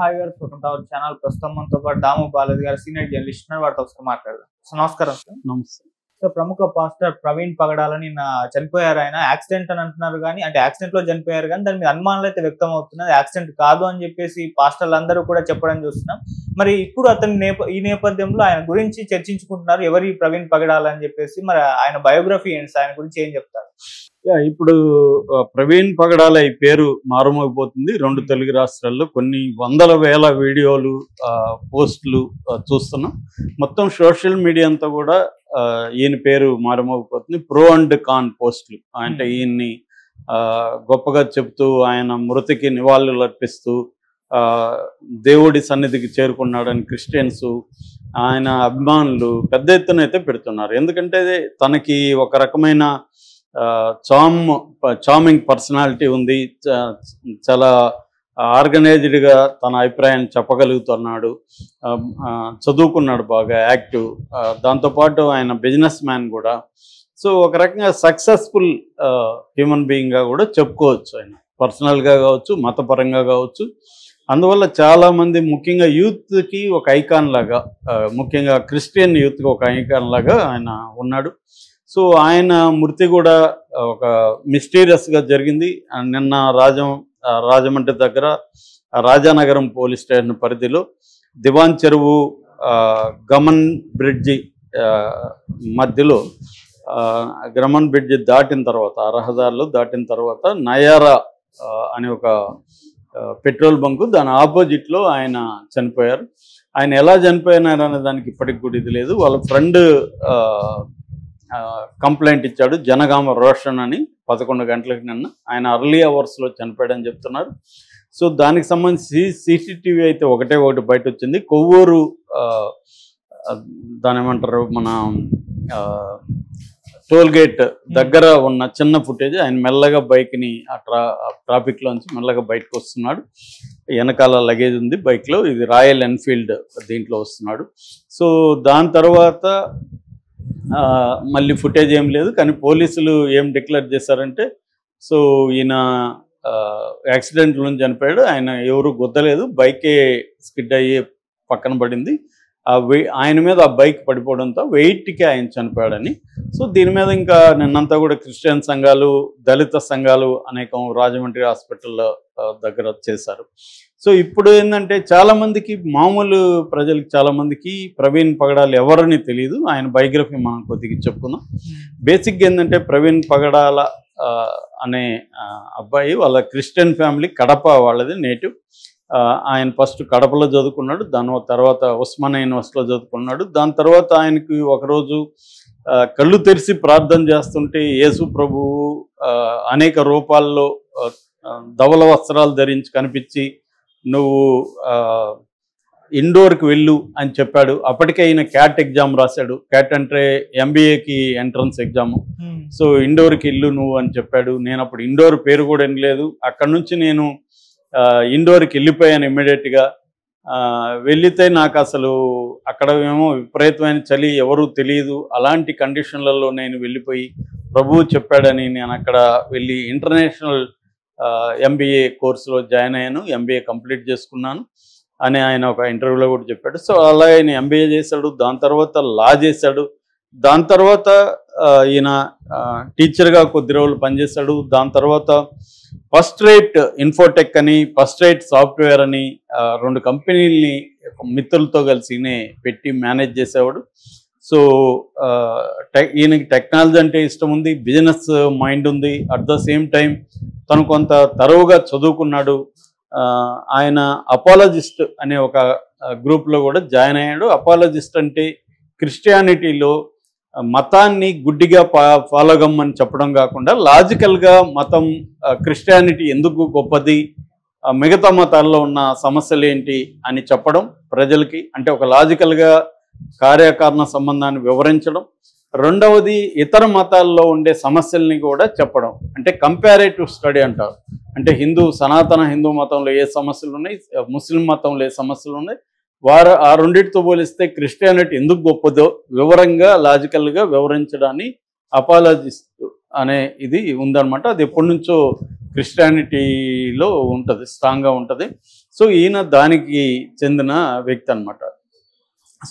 Hi గారు, welcome to our channel. ప్రస్తుతం మనతో పాటు దాము బాలాజీ గారు, సీనియర్ జర్నలిస్ట్ ఉన్నారు. వారితో ఒకసారి మాట్లాడదాం. సో నమస్కారం సార్. నమస్తే. సో ప్రముఖ పాస్టర్ ప్రవీణ్ పగడాలని చనిపోయారు. ఆయన యాక్సిడెంట్ అని అంటున్నారు, కానీ అంటే యాక్సిడెంట్ లో చనిపోయారు, కానీ దాని మీద అనుమానాలు అయితే వ్యక్తం అవుతున్నది. యాక్సిడెంట్ కాదు అని చెప్పేసి పాస్టర్లు అందరూ కూడా చెప్పడం చూస్తున్నాం. మరి ఇప్పుడు అతని ఈ నేపథ్యంలో ఆయన గురించి చర్చించుకుంటున్నారు, ఎవరి ప్రవీణ్ పగడాలని చెప్పేసి. మరి ఆయన బయోగ్రఫీ ఏంటి, ఆయన గురించి ఏం చెప్తారు? ఇప్పుడు ప్రవీణ్ పగడాల ఈ పేరు మారుమోగిపోతుంది. 2 తెలుగు రాష్ట్రాల్లో కొన్ని వందల వేల వీడియోలు, పోస్టులు చూస్తున్నాం. మొత్తం సోషల్ మీడియా అంతా కూడా ఈయన పేరు మారుమోగిపోతుంది. ప్రో అండ్ కాన్ పోస్టులు, అంటే ఈయన్ని గొప్పగా చెప్తూ, ఆయన మృతికి నివాళులు అర్పిస్తూ, దేవుడి సన్నిధికి చేరుకున్నాడని క్రిస్టియన్స్, ఆయన అభిమానులు పెద్ద ఎత్తున అయితే పెడుతున్నారు. ఎందుకంటే తనకి ఒక రకమైన చార్మింగ్ పర్సనాలిటీ ఉంది, చాలా ఆర్గనైజ్డ్గా తన అభిప్రాయాన్ని చెప్పగలుగుతున్నాడు, చదువుకున్నాడు, బాగా యాక్టివ్, దాంతోపాటు ఆయన బిజినెస్ మ్యాన్ కూడా. సో ఒక రకంగా సక్సెస్ఫుల్ హ్యూమన్ బీయింగ్గా కూడా చెప్పుకోవచ్చు. ఆయన పర్సనల్గా కావచ్చు, మతపరంగా కావచ్చు. అందువల్ల చాలామంది, ముఖ్యంగా యూత్కి ఒక ఐకాన్ లాగా, ముఖ్యంగా క్రిస్టియన్ యూత్కి ఒక ఐకాన్ లాగా ఆయన ఉన్నాడు. సో ఆయన మృతి కూడా ఒక మిస్టీరియస్గా జరిగింది. నిన్న రాజమండ్రి దగ్గర రాజానగరం పోలీస్ స్టేషన్ పరిధిలో దివాన్ చెరువు గమన్ బ్రిడ్జి మధ్యలో, గమన్ బ్రిడ్జి దాటిన తర్వాత, రహదారులు దాటిన తర్వాత నయారా అనే ఒక పెట్రోల్ బంకు, దాని ఆపోజిట్లో ఆయన చనిపోయారు. ఆయన ఎలా చనిపోయినారు అనే దానికి ఇప్పటికి కూడా ఇది లేదు. వాళ్ళ ఫ్రెండ్ కంప్లైంట్ ఇచ్చాడు, జనగామ రోషన్ అని, 11 గంటలకు నిన్న. ఆయన అర్లీ అవర్స్లో చనిపోయాడని చెప్తున్నారు. సో దానికి సంబంధించి సీసీటీవీ అయితే ఒకటే బయట వచ్చింది. కొవ్వూరు దాని ఏమంటారు, మన టోల్గేట్ దగ్గర ఉన్న చిన్న ఫుటేజ్. ఆయన మెల్లగా బైక్ని ట్రాఫిక్లోంచి మెల్లగా బయటకు వస్తున్నాడు. వెనకాల లగేజ్ ఉంది బైక్లో, ఇది రాయల్ ఎన్ఫీల్డ్ దీంట్లో వస్తున్నాడు. సో దాని తర్వాత మళ్ళీ ఫుటేజ్ ఏం లేదు. కానీ పోలీసులు ఏం డిక్లేర్ చేశారంటే, సో ఈయన యాక్సిడెంట్లో చనిపోయాడు, ఆయన ఎవరు గుద్దలేదు, బైకే స్కిడ్ అయ్యి పక్కన పడింది, ఆయన మీద ఆ బైక్ పడిపోవడంతో వెయిట్కి ఆయన చనిపోయాడని. సో దీని మీద ఇంకా నిన్నంతా కూడా క్రిస్టియన్ సంఘాలు, దళిత సంఘాలు అనేకం రాజమండ్రి హాస్పిటల్లో దగ్గర చేశారు. సో ఇప్పుడు ఏంటంటే, చాలామందికి, మామూలు ప్రజలకు చాలామందికి ప్రవీణ్ పగడాల ఎవరని తెలియదు. ఆయన బయోగ్రఫీ మనం కొద్దిగా చెప్పుకుందాం. బేసిక్గా ఏంటంటే, ప్రవీణ్ పగడాల అనే అబ్బాయి, వాళ్ళ క్రిస్టియన్ ఫ్యామిలీ, కడప వాళ్ళది నేటివ్. ఆయన ఫస్ట్ కడపలో చదువుకున్నాడు, దాని తర్వాత ఉస్మానియా యూనివర్సిటీలో చదువుకున్నాడు. దాని తర్వాత ఆయనకి ఒకరోజు కళ్ళు తెరిచి ప్రార్థన చేస్తుంటే యేసు ప్రభువు అనేక రూపాల్లో ధవల వస్త్రాలు ధరించి కనిపించి, నువ్వు ఇండోర్కి వెళ్ళు అని చెప్పాడు. అప్పటికే ఈయన క్యాట్ ఎగ్జామ్ రాశాడు. క్యాట్ అంటే ఎంబీఏకి ఎంట్రన్స్ ఎగ్జాము. సో ఇండోర్కి వెళ్ళు నువ్వు అని చెప్పాడు. నేను అప్పుడు ఇండోర్ పేరు కూడా వినలేదు. అక్కడి నుంచి నేను ఇండోర్కి వెళ్ళిపోయాను ఇమ్మీడియట్గా. వెళితే నాకు అసలు అక్కడ ఏమో విపరీతమైన చలి, ఎవరూ తెలియదు. అలాంటి కండిషన్లలో నేను వెళ్ళిపోయి ప్రభువు చెప్పాడని నేను అక్కడ వెళ్ళి ఇంటర్నేషనల్ ఎంబీఏ కోర్సులో జాయిన్ అయ్యాను, ఎంబీఏ కంప్లీట్ చేసుకున్నాను అని ఆయన ఒక ఇంటర్వ్యూలో కూడా చెప్పాడు. సో అలా ఆయన ఎంబీఏ చేశాడు, దాని తర్వాత లా చేశాడు. దాని తర్వాత ఈయన టీచర్గా కొద్ది రోజులు పనిచేశాడు. దాని తర్వాత ఫస్ట్ రైట్ ఇన్ఫోటెక్ అని, ఫస్ట్ రైట్ సాఫ్ట్వేర్ అని 2 కంపెనీలని మిత్రులతో కలిసి పెట్టి మేనేజ్ చేసేవాడు. సో ఈయనకి టెక్నాలజీ అంటే ఇష్టం ఉంది, బిజినెస్ మైండ్ ఉంది. అట్ ద సేమ్ టైం తను కొంత తరువుగా చదువుకున్నాడు. ఆయన అపాలజిస్ట్ అనే ఒక గ్రూప్లో కూడా జాయిన్ అయ్యాడు. అపాలజిస్ట్ అంటే క్రిస్టియానిటీలో మతాన్ని గుడ్డిగా ఫాలో కమ్మని చెప్పడం కాకుండా, లాజికల్గా మతం, క్రిస్టియానిటీ ఎందుకు గొప్పది, మిగతా మతాల్లో ఉన్న సమస్యలు ఏంటి అని చెప్పడం ప్రజలకి. అంటే ఒక లాజికల్గా కార్యకారణ సంబంధాన్ని వివరించడం. రెండవది, ఇతర మతాల్లో ఉండే సమస్యల్ని కూడా చెప్పడం. అంటే కంపారేటివ్ స్టడీ అంటారు. అంటే సనాతన హిందూ మతంలో ఏ సమస్యలు ఉన్నాయి, ముస్లిం మతంలో ఏ సమస్యలు ఉన్నాయి, ఆ రెండింటితో పోలిస్తే క్రిస్టియానిటీ ఎందుకు గొప్పదో వివరంగా, లాజికల్గా వివరించడాన్ని అపాలజిస్ట్ అనే ఇది ఉందన్నమాట. అది ఎప్పటి నుంచో క్రిస్టియానిటీలో ఉంటుంది, స్ట్రాంగ్గా ఉంటుంది. సో ఈయన దానికి చెందిన వ్యక్తి అనమాట.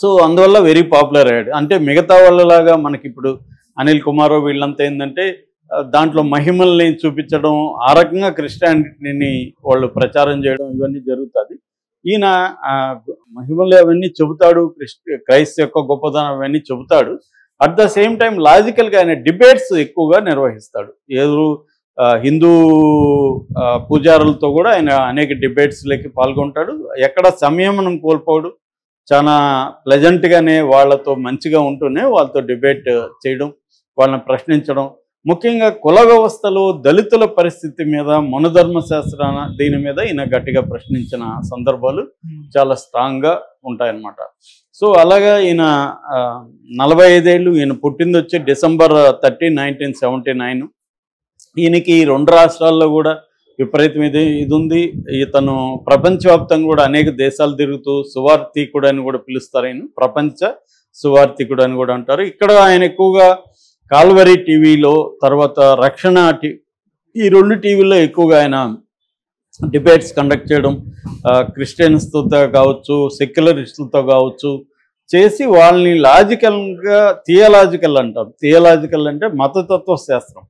సో అందువల్ల వెరీ పాపులర్ అయ్యాడు. అంటే మిగతా వాళ్ళలాగా మనకి ఇప్పుడు అనిల్ కుమార్ వీళ్ళంతా ఏంటంటే దాంట్లో మహిమల్ని చూపించడం, ఆ రకంగా క్రిస్టియానిటీని వాళ్ళు ప్రచారం చేయడం ఇవన్నీ జరుగుతుంది. ఈయన మహిమలు అవన్నీ చెబుతాడు, క్రైస్తవ యొక్క గొప్పదనం అవన్నీ చెబుతాడు. అట్ ద సేమ్ టైం లాజికల్గా ఆయన డిబేట్స్ ఎక్కువగా నిర్వహిస్తాడు. ఏదో హిందూ పూజారులతో కూడా ఆయన అనేక డిబేట్స్లోకి పాల్గొంటాడు. ఎక్కడ సంయమనం కోల్పోడు, చాలా ప్లెజెంట్గానే వాళ్ళతో మంచిగా ఉంటూనే వాళ్ళతో డిబేట్ చేయడం, వాళ్ళని ప్రశ్నించడం. ముఖ్యంగా కుల వ్యవస్థలో దళితుల పరిస్థితి మీద, మనుధర్మ శాస్త్రాన దీని మీద ఈయన గట్టిగా ప్రశ్నించిన సందర్భాలు చాలా స్ట్రాంగ్గా ఉంటాయన్నమాట. సో అలాగా ఈయన 45 ఏళ్ళు, ఈయన పుట్టింది వచ్చి December 30, 1979. ఈయనకి 2 రాష్ట్రాల్లో కూడా విపరీతం ఇది ఉంది. ఇతను ప్రపంచవ్యాప్తంగా కూడా అనేక దేశాలు తిరుగుతూ సువార్థికుడు అని కూడా పిలుస్తారు. ఆయన ప్రపంచ సువార్థికుడు అని కూడా అంటారు. ఇక్కడ ఆయన ఎక్కువగా కాల్వరీ టీవీలో, తర్వాత రక్షణ ఈ 2 టీవీల్లో ఎక్కువగా ఆయన డిబేట్స్ కండక్ట్ చేయడం, క్రిస్టియన్స్తో కావచ్చు, సెక్యులరిస్టులతో కావచ్చు చేసి వాళ్ళని లాజికల్గా థియలాజికల్ అంటారు. థియలాజికల్ అంటే మతతత్వ శాస్త్రం.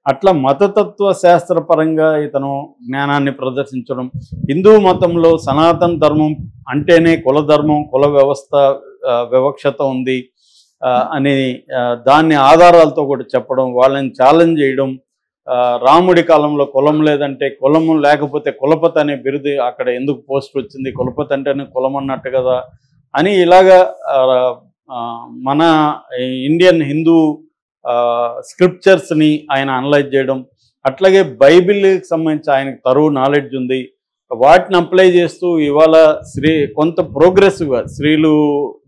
అట్లా మతతత్వ శాస్త్రపరంగా ఇతను జ్ఞానాన్ని ప్రదర్శించడం, హిందూ మతంలో సనాతన ధర్మం అంటేనే కుల ధర్మం, కుల వ్యవస్థ వివక్షత ఉంది అని దాన్ని ఆధారాలతో కూడా చెప్పడం, వాళ్ళని ఛాలెంజ్ చేయడం. రాముడి కాలంలో కులం లేదంటే, కులం లేకపోతే కులపతి అనే బిరుదు అక్కడ ఎందుకు పోస్ట్ వచ్చింది, కులపతి అంటేనే కులం అన్నట్టు కదా అని ఇలాగా మన ఇండియన్ హిందూ స్క్రిప్చర్స్ని ఆయన అనలైజ్ చేయడం. అట్లాగే బైబిల్కి సంబంధించి ఆయనకు తరువు నాలెడ్జ్ ఉంది. వాటిని అప్లై చేస్తూ ఇవాళ కొంత ప్రోగ్రెసివ్గా స్త్రీలు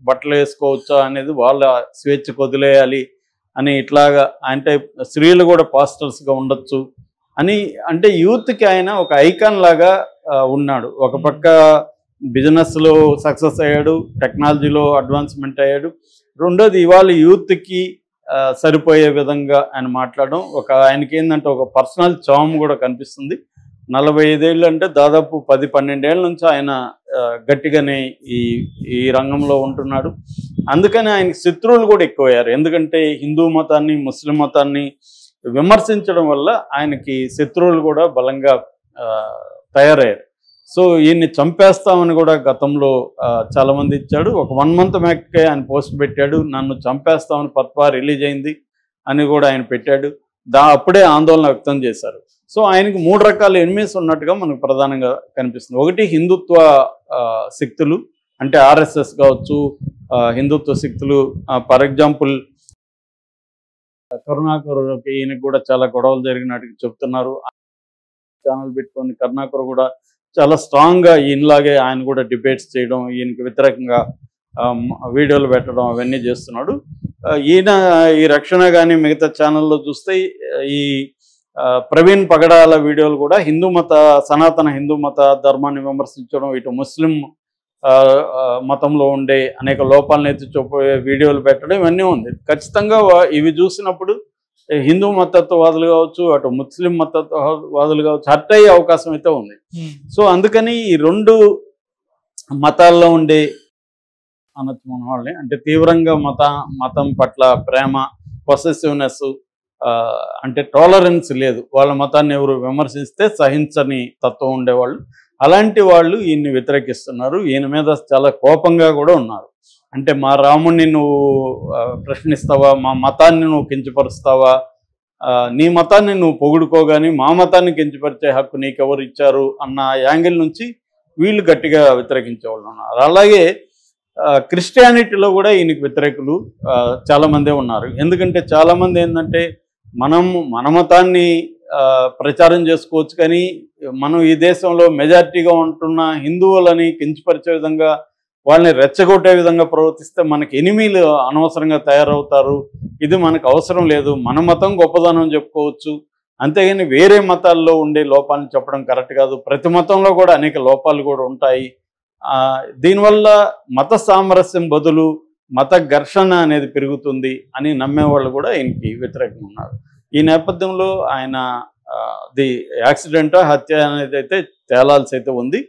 బట్టలు వేసుకోవచ్చా అనేది వాళ్ళ స్వేచ్ఛకు వదిలేయాలి అని, ఇట్లాగా అంటే స్త్రీలు కూడా పాస్టర్స్గా ఉండొచ్చు అని, అంటే యూత్కి ఆయన ఒక ఐకాన్ లాగా ఉన్నాడు. ఒక పక్క బిజినెస్లో సక్సెస్ అయ్యాడు, టెక్నాలజీలో అడ్వాన్స్మెంట్ అయ్యాడు. రెండోది ఇవాళ యూత్కి సరిపోయే విధంగా ఆయన మాట్లాడడం. ఆయనకి ఏంటంటే ఒక పర్సనల్ చామ్ కూడా కనిపిస్తుంది. 45 ఏళ్ళు అంటే దాదాపు 10-12 ఏళ్ళ నుంచి ఆయన గట్టిగానే ఈ రంగంలో ఉంటున్నాడు. అందుకని ఆయనకి శత్రువులు కూడా ఎక్కువయ్యారు. ఎందుకంటే హిందూ మతాన్ని, ముస్లిం మతాన్ని విమర్శించడం వల్ల ఆయనకి శత్రువులు కూడా బలంగా తయారయ్యారు. సో ఈయన్ని చంపేస్తామని కూడా గతంలో చాలామంది ఇచ్చాడు. ఒక 1 month బ్యాక్కే ఆయన పోస్ట్ పెట్టాడు, నన్ను చంపేస్తామని పత్వా రిలీజ్ అయింది అని కూడా ఆయన పెట్టాడు. అప్పుడే ఆందోళన వ్యక్తం చేశారు. సో ఆయనకు 3 రకాల ఎనిమీస్ ఉన్నట్టుగా మనకు ప్రధానంగా కనిపిస్తుంది. ఒకటి హిందుత్వ శక్తులు, అంటే ఆర్ఎస్ఎస్ కావచ్చు, హిందుత్వ శక్తులు. ఫర్ ఎగ్జాంపుల్ కరుణాకర్కి ఈయనకు కూడా చాలా గొడవలు జరిగినట్టు చెప్తున్నారు. ఛానల్ పెట్టుకొని కరుణాకర్ కూడా చాలా స్ట్రాంగ్గా ఈయనలాగే ఆయన కూడా డిబేట్స్ చేయడం, ఈయనకి వ్యతిరేకంగా వీడియోలు పెట్టడం అవన్నీ చేస్తున్నాడు. ఈయన ఈ రక్షణ కానీ మిగతా ఛానల్లో చూస్తే ఈ ప్రవీణ్ పగడాల వీడియోలు కూడా సనాతన హిందూ మత ధర్మాన్ని విమర్శించడం, ఇటు ముస్లిం మతంలో ఉండే అనేక లోపాలను ఎత్తి చూపే వీడియోలు పెట్టడం ఇవన్నీ ఉంది. ఖచ్చితంగా ఇవి చూసినప్పుడు హిందూ మతత్వవాదులు కావచ్చు, అటు ముస్లిం మతత్వవాదులు కావచ్చు హర్ట్ అయ్యే అవకాశం అయితే ఉంది. సో అందుకని ఈ 2 మతాల్లో ఉండే అనొచ్చు మన వాళ్ళని, అంటే తీవ్రంగా మతం పట్ల ప్రేమ, పొసెసివ్నెస్, అంటే టాలరెన్స్ లేదు, వాళ్ళ మతాన్ని ఎవరు విమర్శిస్తే సహించని తత్వం ఉండేవాళ్ళు, అలాంటి వాళ్ళు ఈయన్ని వ్యతిరేకిస్తున్నారు. ఈయన మీద చాలా కోపంగా కూడా ఉన్నారు. అంటే మా రాముణ్ణి నువ్వు ప్రశ్నిస్తావా, మా మతాన్ని నువ్వు కించపరుస్తావా, నీ మతాన్ని నువ్వు పొగుడుకోగాని మా మతాన్ని కించపరిచే హక్కు నీకెవరు ఇచ్చారు అన్న యాంగిల్ నుంచి వీళ్ళు గట్టిగా వ్యతిరేకించేవాళ్ళు ఉన్నారు. అలాగే క్రిస్టియానిటీలో కూడా ఈయనకి వ్యతిరేకులు చాలామందే ఉన్నారు. ఎందుకంటే చాలామంది ఏంటంటే మన మతాన్ని ప్రచారం చేసుకోవచ్చు, కానీ మనం ఈ దేశంలో మెజారిటీగా ఉంటున్న హిందువులని కించపరిచే విధంగా, వాళ్ళని రెచ్చగొట్టే విధంగా ప్రవర్తిస్తే మనకి ఎనిమీలు అనవసరంగా తయారవుతారు. ఇది మనకు అవసరం లేదు, మన మతం గొప్పదనం చెప్పుకోవచ్చు, అంతేగాని వేరే మతాల్లో ఉండే లోపాలను చెప్పడం కరెక్ట్ కాదు. ప్రతి మతంలో కూడా అనేక లోపాలు కూడా ఉంటాయి. దీనివల్ల మత సామరస్యం బదులు మత ఘర్షణ అనేది పెరుగుతుంది అని నమ్మేవాళ్ళు కూడా ఈయనకి వ్యతిరేకంగా ఉన్నారు. ఈ నేపథ్యంలో ఆయన యాక్సిడెంట్ హత్య అనేది అయితే తేలాల్సి అయితే ఉంది.